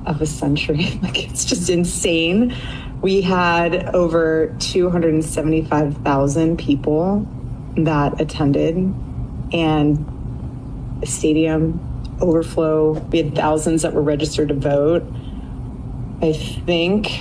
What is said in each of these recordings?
of a century. Like, it's just insane. We had over 275,000 people that attended, and the stadium overflow. We had thousands that were registered to vote. I think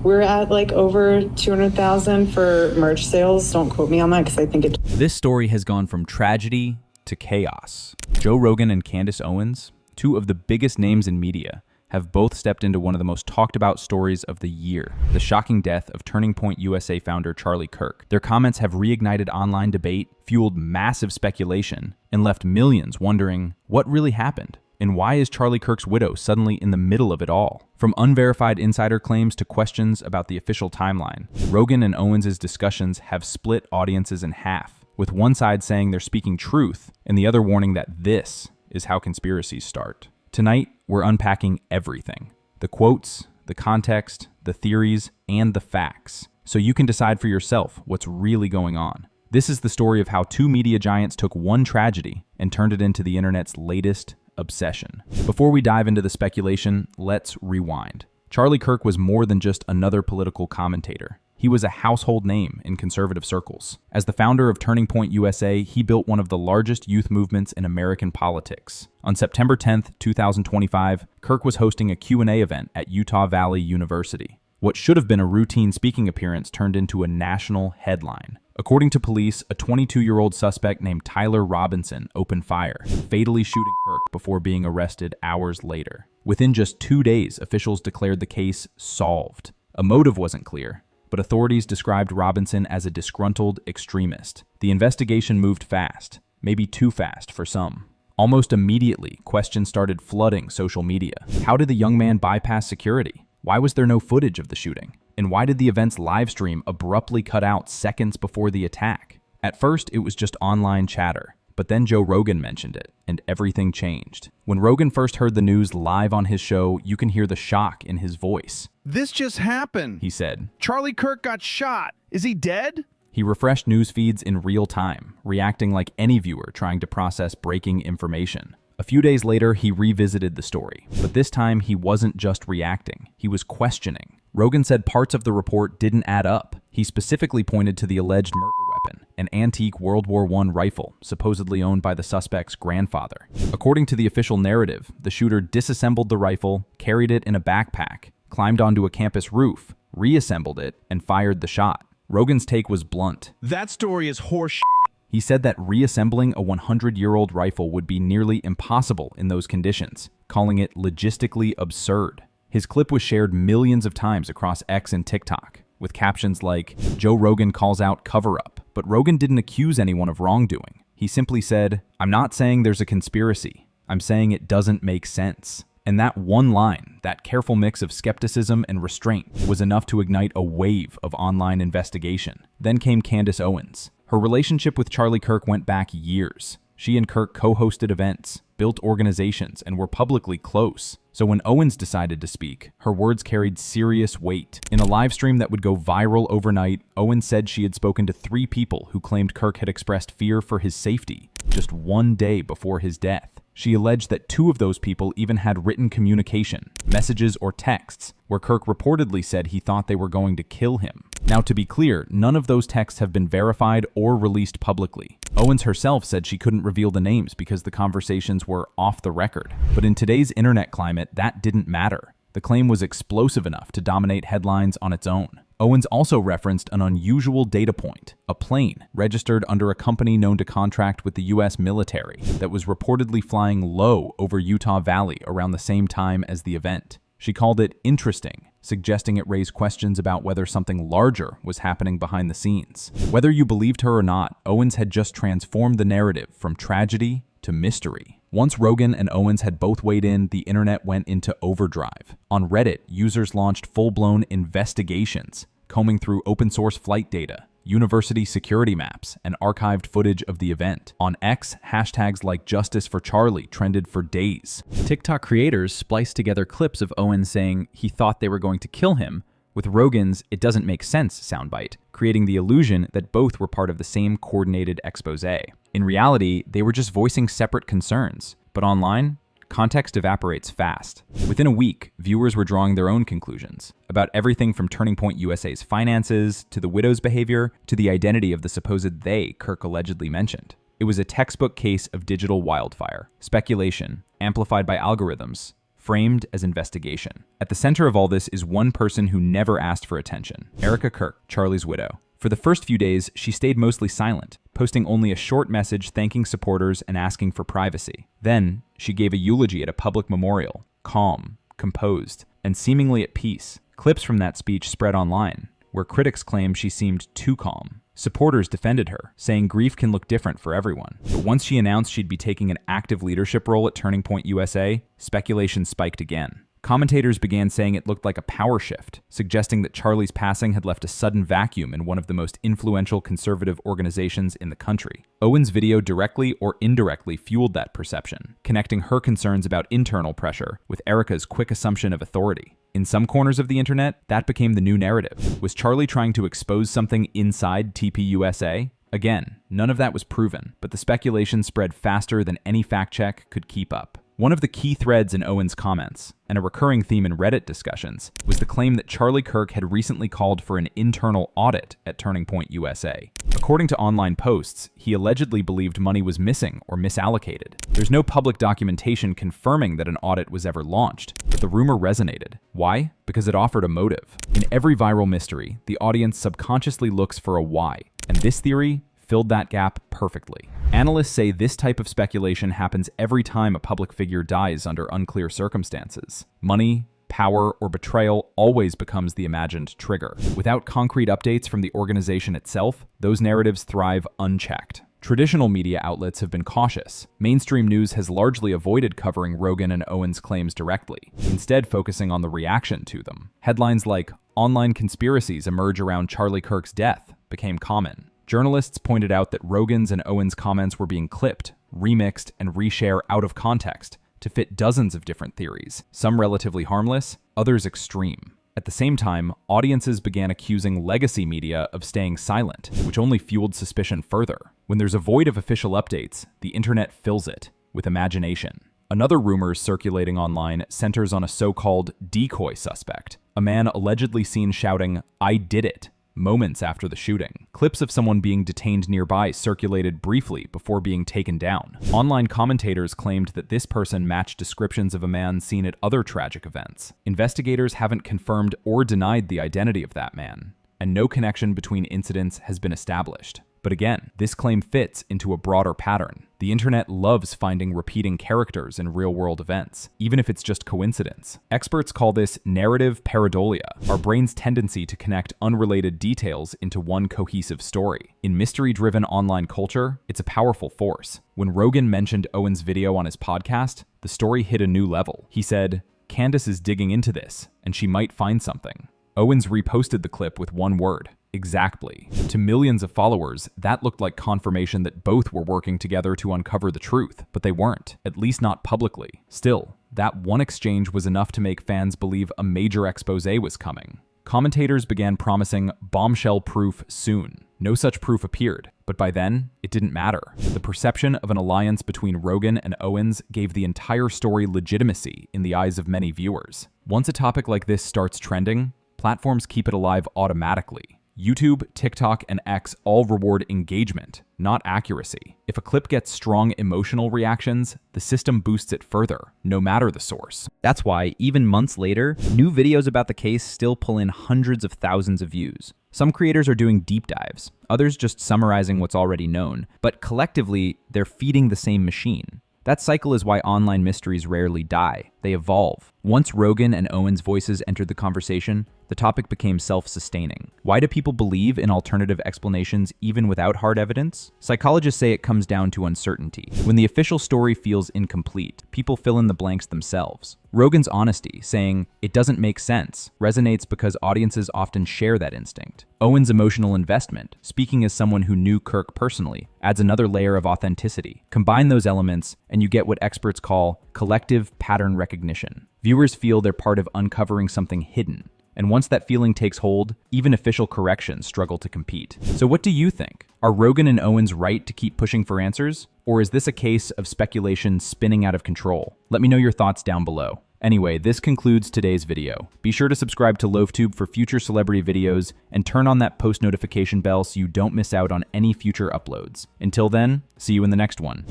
we're at like over 200,000 for merch sales. Don't quote me on that because I think it. This story has gone from tragedy to chaos. Joe Rogan and Candace Owens, two of the biggest names in media, have both stepped into one of the most talked about stories of the year, the shocking death of Turning Point USA founder Charlie Kirk. Their comments have reignited online debate, fueled massive speculation, and left millions wondering what really happened. And why is Charlie Kirk's widow suddenly in the middle of it all? From unverified insider claims to questions about the official timeline, Rogan and Owens' discussions have split audiences in half, with one side saying they're speaking truth and the other warning that this is how conspiracies start. Tonight, we're unpacking everything. The quotes, the context, the theories, and the facts, so you can decide for yourself what's really going on. This is the story of how two media giants took one tragedy and turned it into the internet's latest obsession. Before we dive into the speculation, let's rewind. Charlie Kirk was more than just another political commentator. He was a household name in conservative circles. As the founder of Turning Point USA, he built one of the largest youth movements in American politics. On September 10th, 2025, Kirk was hosting a Q&A event at Utah Valley University. What should have been a routine speaking appearance turned into a national headline. According to police, a 22-year-old suspect named Tyler Robinson opened fire, fatally shooting Kirk before being arrested hours later. Within just 2 days, officials declared the case solved. A motive wasn't clear, but authorities described Robinson as a disgruntled extremist. The investigation moved fast, maybe too fast for some. Almost immediately, questions started flooding social media. How did the young man bypass security? Why was there no footage of the shooting? And why did the event's live stream abruptly cut out seconds before the attack? At first, it was just online chatter, but then Joe Rogan mentioned it, and everything changed. When Rogan first heard the news live on his show, you can hear the shock in his voice. "This just happened," he said. "Charlie Kirk got shot. Is he dead?" He refreshed news feeds in real time, reacting like any viewer trying to process breaking information. A few days later, he revisited the story, but this time he wasn't just reacting, he was questioning. Rogan said parts of the report didn't add up. He specifically pointed to the alleged murder weapon, an antique World War I rifle, supposedly owned by the suspect's grandfather. According to the official narrative, the shooter disassembled the rifle, carried it in a backpack, climbed onto a campus roof, reassembled it, and fired the shot. Rogan's take was blunt. "That story is horse shit." He said that reassembling a 100-year-old rifle would be nearly impossible in those conditions, calling it logistically absurd. His clip was shared millions of times across X and TikTok, with captions like, "Joe Rogan calls out cover-up." But Rogan didn't accuse anyone of wrongdoing. He simply said, "I'm not saying there's a conspiracy. I'm saying it doesn't make sense." And that one line, that careful mix of skepticism and restraint, was enough to ignite a wave of online investigation. Then came Candace Owens. Her relationship with Charlie Kirk went back years. She and Kirk co-hosted events, built organizations, and were publicly close. So when Owens decided to speak, her words carried serious weight. In a live stream that would go viral overnight, Owens said she had spoken to 3 people who claimed Kirk had expressed fear for his safety just 1 day before his death. She alleged that 2 of those people even had written communication, messages or texts, where Kirk reportedly said he thought they were going to kill him. Now, to be clear, none of those texts have been verified or released publicly. Owens herself said she couldn't reveal the names because the conversations were off the record. But in today's internet climate, that didn't matter. The claim was explosive enough to dominate headlines on its own. Owens also referenced an unusual data point, a plane registered under a company known to contract with the US military that was reportedly flying low over Utah Valley around the same time as the event. She called it interesting, suggesting it raised questions about whether something larger was happening behind the scenes. Whether you believed her or not, Owens had just transformed the narrative from tragedy to mystery. Once Rogan and Owens had both weighed in, the internet went into overdrive. On Reddit, users launched full-blown investigations, combing through open-source flight data, university security maps, and archived footage of the event. On X, hashtags like Justice for Charlie trended for days. TikTok creators spliced together clips of Owens saying he thought they were going to kill him, with Rogan's "it doesn't make sense" soundbite, creating the illusion that both were part of the same coordinated expose. In reality, they were just voicing separate concerns, but online, context evaporates fast. Within a week, viewers were drawing their own conclusions about everything from Turning Point USA's finances, to the widow's behavior, to the identity of the supposed they Kirk allegedly mentioned. It was a textbook case of digital wildfire, speculation, amplified by algorithms, framed as investigation. At the center of all this is one person who never asked for attention, Erika Kirk, Charlie's widow. For the first few days, she stayed mostly silent, posting only a short message thanking supporters and asking for privacy. Then, she gave a eulogy at a public memorial, calm, composed, and seemingly at peace. Clips from that speech spread online, where critics claimed she seemed too calm. Supporters defended her, saying grief can look different for everyone. But once she announced she'd be taking an active leadership role at Turning Point USA, speculation spiked again. Commentators began saying it looked like a power shift, suggesting that Charlie's passing had left a sudden vacuum in one of the most influential conservative organizations in the country. Owens' video directly or indirectly fueled that perception, connecting her concerns about internal pressure with Erika's quick assumption of authority. In some corners of the internet, that became the new narrative. Was Charlie trying to expose something inside TPUSA? Again, none of that was proven, but the speculation spread faster than any fact check could keep up. One of the key threads in Owens' comments, and a recurring theme in Reddit discussions, was the claim that Charlie Kirk had recently called for an internal audit at Turning Point USA. According to online posts, he allegedly believed money was missing or misallocated. There's no public documentation confirming that an audit was ever launched, but the rumor resonated. Why? Because it offered a motive. In every viral mystery, the audience subconsciously looks for a why, and this theory filled that gap perfectly. Analysts say this type of speculation happens every time a public figure dies under unclear circumstances. Money, power, or betrayal always becomes the imagined trigger. Without concrete updates from the organization itself, those narratives thrive unchecked. Traditional media outlets have been cautious. Mainstream news has largely avoided covering Rogan and Owens' claims directly, instead focusing on the reaction to them. Headlines like "Online conspiracies emerge around Charlie Kirk's death" became common. Journalists pointed out that Rogan's and Owens' comments were being clipped, remixed, and reshared out of context to fit dozens of different theories, some relatively harmless, others extreme. At the same time, audiences began accusing legacy media of staying silent, which only fueled suspicion further. When there's a void of official updates, the internet fills it with imagination. Another rumor circulating online centers on a so-called decoy suspect, a man allegedly seen shouting, "I did it," moments after the shooting. Clips of someone being detained nearby circulated briefly before being taken down. Online commentators claimed that this person matched descriptions of a man seen at other tragic events. Investigators haven't confirmed or denied the identity of that man, and no connection between incidents has been established. But again, this claim fits into a broader pattern. The internet loves finding repeating characters in real-world events, even if it's just coincidence. Experts call this narrative pareidolia, our brain's tendency to connect unrelated details into one cohesive story. In mystery-driven online culture, it's a powerful force. When Rogan mentioned Owens' video on his podcast, the story hit a new level. He said, "Candace is digging into this, and she might find something." Owens reposted the clip with one word: exactly. To millions of followers, that looked like confirmation that both were working together to uncover the truth, but they weren't, at least not publicly. Still, that one exchange was enough to make fans believe a major expose was coming. Commentators began promising bombshell proof soon. No such proof appeared, but by then, it didn't matter. The perception of an alliance between Rogan and Owens gave the entire story legitimacy in the eyes of many viewers. Once a topic like this starts trending, platforms keep it alive automatically. YouTube, TikTok, and X all reward engagement, not accuracy. If a clip gets strong emotional reactions, the system boosts it further, no matter the source. That's why, even months later, new videos about the case still pull in hundreds of thousands of views. Some creators are doing deep dives, others just summarizing what's already known, but collectively, they're feeding the same machine. That cycle is why online mysteries rarely die. They evolve. Once Rogan and Owens' voices entered the conversation, the topic became self-sustaining. Why do people believe in alternative explanations even without hard evidence? Psychologists say it comes down to uncertainty. When the official story feels incomplete, people fill in the blanks themselves. Rogan's honesty, saying, "It doesn't make sense," resonates because audiences often share that instinct. Owens' emotional investment, speaking as someone who knew Kirk personally, adds another layer of authenticity. Combine those elements, and you get what experts call collective pattern recognition. Viewers feel they're part of uncovering something hidden, And once that feeling takes hold, even official corrections struggle to compete. So what do you think? Are Rogan and Owens right to keep pushing for answers? Or is this a case of speculation spinning out of control? Let me know your thoughts down below. Anyway, this concludes today's video. Be sure to subscribe to LoafTube for future celebrity videos and turn on that post notification bell so you don't miss out on any future uploads. Until then, see you in the next one.